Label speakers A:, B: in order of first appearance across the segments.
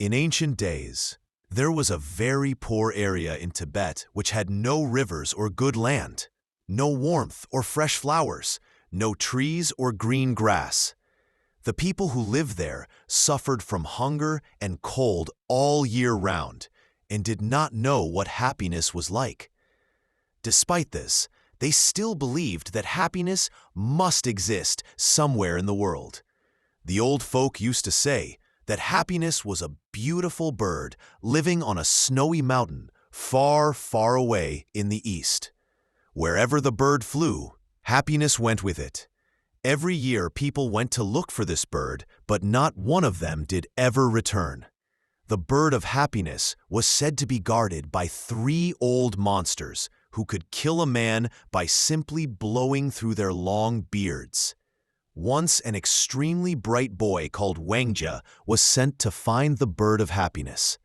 A: In ancient days, there was a very poor area in Tibet which had no rivers or good land, no warmth or fresh flowers, no trees or green grass. The people who lived there suffered from hunger and cold all year round and did not know what happiness was like. Despite this, they still believed that happiness must exist somewhere in the world. The old folk used to say that happiness was a beautiful bird living on a snowy mountain far, far away in the east. Wherever the bird flew, happiness went with it. Every year people went to look for this bird, but not one of them did ever return. The bird of happiness was said to be guarded by 3 old monsters who could kill a man by simply blowing through their long beards. Once an extremely bright boy called Wangjia was sent to find the bird of happiness.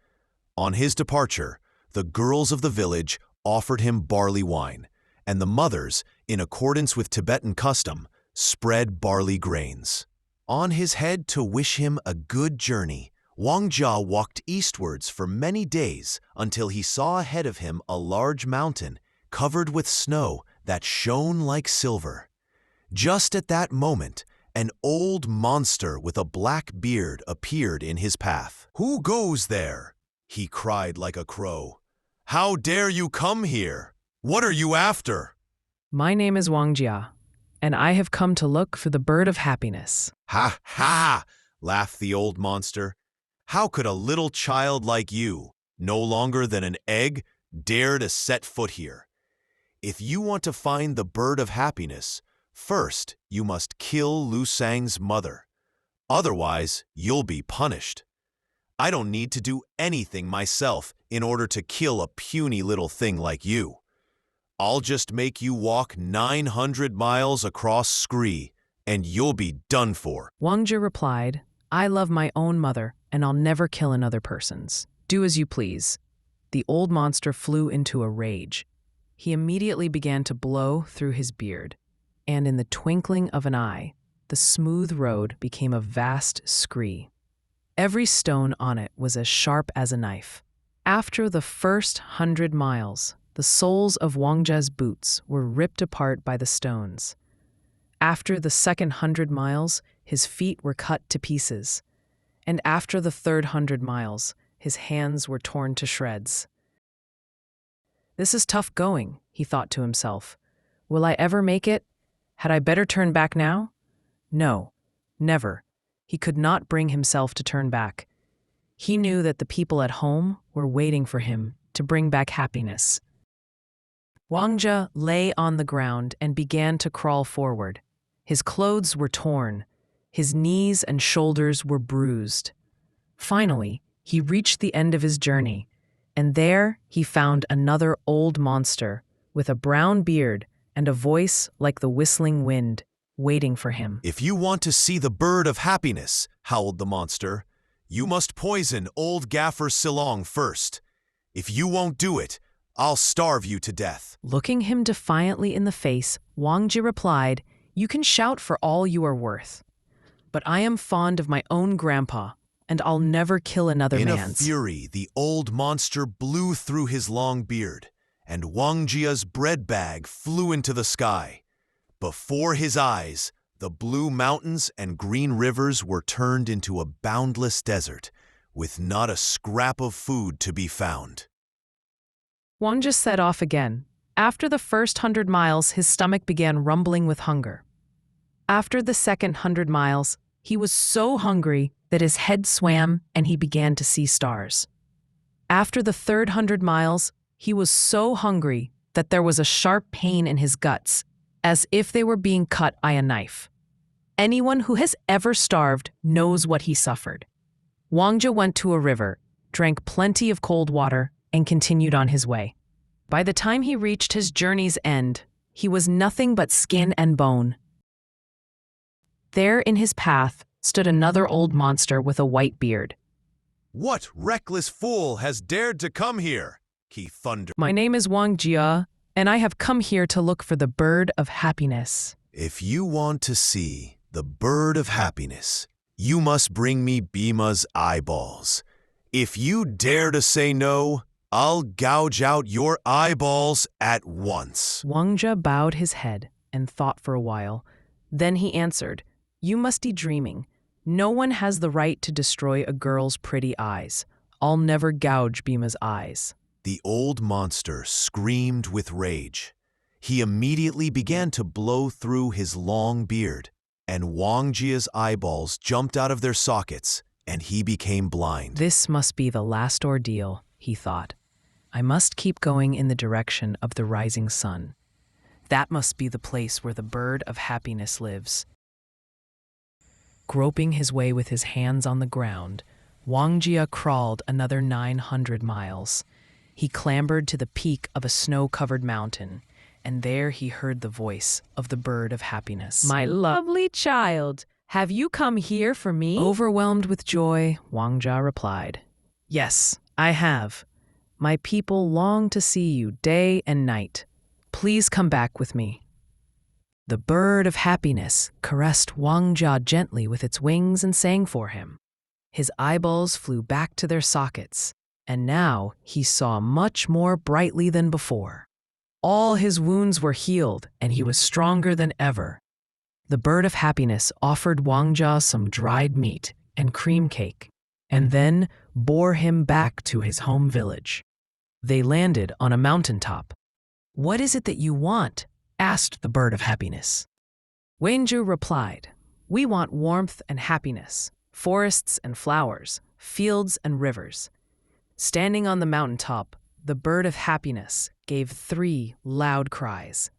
A: On his departure, the girls of the village offered him barley wine, and the mothers, in accordance with Tibetan custom, spread barley grains. On his head to wish him a good journey, Wangjia walked eastwards for many days until he saw ahead of him a large mountain covered with snow that shone like silver. Just at that moment, an old monster with a black beard appeared in his path. "Who goes there?" he cried like a crow. "How dare you come here? What are you after?"
B: My name is Wangjia, and I have come to look for the bird of happiness.
A: "Ha ha!" laughed the old monster. "How could a little child like you, no longer than an egg, dare to set foot here? If you want to find the bird of happiness, first you must kill Lusang's mother. Otherwise, you'll be punished. I don't need to do anything myself in order to kill a puny little thing like you. I'll just make you walk 900 miles across Scree, and you'll be done for."
B: Wangjia replied, "I love my own mother, and I'll never kill another person's. Do as you please." The old monster flew into a rage. He immediately began to blow through his beard, and in the twinkling of an eye, the smooth road became a vast scree. Every stone on it was as sharp as a knife. After the first 100 miles, the soles of Wangjia's boots were ripped apart by the stones. After the second 100 miles, his feet were cut to pieces. And after the third 100 miles, his hands were torn to shreds. "This is tough going," he thought to himself. "Will I ever make it? Had I better turn back now?" No, never. He could not bring himself to turn back. He knew that the people at home were waiting for him to bring back happiness. Wangjia lay on the ground and began to crawl forward. His clothes were torn. His knees and shoulders were bruised. Finally, he reached the end of his journey, and there he found another old monster with a brown beard and a voice like the whistling wind, waiting for him.
A: "If you want to see the bird of happiness," howled the monster, "you must poison old Gaffer Silong first. If you won't do it, I'll starve you to death."
B: Looking him defiantly in the face, Wangjia replied, "You can shout for all you are worth. But I am fond of my own grandpa, and I'll never kill another man's."
A: In a fury, the old monster blew through his long beard, and Wangjia's bread bag flew into the sky. Before his eyes, the blue mountains and green rivers were turned into a boundless desert, with not a scrap of food to be found.
B: Wangjia set off again. After the first 100 miles, his stomach began rumbling with hunger. After the second 100 miles, he was so hungry that his head swam and he began to see stars. After the third 100 miles, he was so hungry that there was a sharp pain in his guts, as if they were being cut by a knife. Anyone who has ever starved knows what he suffered. Wangjia went to a river, drank plenty of cold water, and continued on his way. By the time he reached his journey's end, he was nothing but skin and bone. There in his path stood another old monster with a white beard.
A: "What reckless fool has dared to come here?" he thundered.
B: "My name is Wangjia, and I have come here to look for the bird of happiness."
A: "If you want to see the bird of happiness, you must bring me Bima's eyeballs. If you dare to say no, I'll gouge out your eyeballs at once.
B: Wangjia bowed his head and thought for a while. Then he answered, "You must be dreaming. No one has the right to destroy a girl's pretty eyes. I'll never gouge Bima's eyes."
A: The old monster screamed with rage. He immediately began to blow through his long beard, and Wangjia's eyeballs jumped out of their sockets, and he became blind.
B: This must be the last ordeal, he thought. I must keep going in the direction of the rising sun. That must be the place where the bird of happiness lives. Groping his way with his hands on the ground, Wangjia crawled another 900 miles. He clambered to the peak of a snow-covered mountain, and there he heard the voice of the bird of happiness. "My lovely child, have you come here for me?" Overwhelmed with joy, Wangjia replied, "Yes, I have. My people long to see you day and night. Please come back with me." The bird of happiness caressed Wangjia gently with its wings and sang for him. His eyeballs flew back to their sockets, and now he saw much more brightly than before. All his wounds were healed, and he was stronger than ever. The bird of happiness offered Wangjia some dried meat and cream cake, and then bore him back to his home village. They landed on a mountaintop. "What is it that you want?" asked the bird of happiness. Wenju replied, "We want warmth and happiness, forests and flowers, fields and rivers." Standing on the mountaintop, the bird of happiness gave 3 loud cries.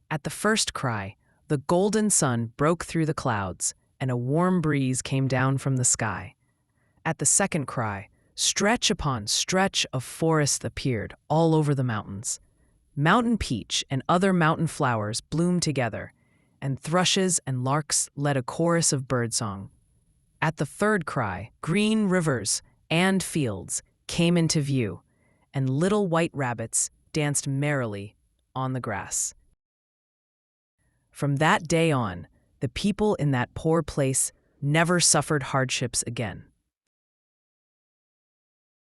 B: At the first cry, the golden sun broke through the clouds, and a warm breeze came down from the sky. At the second cry, stretch upon stretch of forest appeared all over the mountains. Mountain peach and other mountain flowers bloomed together, and thrushes and larks led a chorus of birdsong. At the third cry, green rivers and fields came into view, and little white rabbits danced merrily on the grass. From that day on, the people in that poor place never suffered hardships again.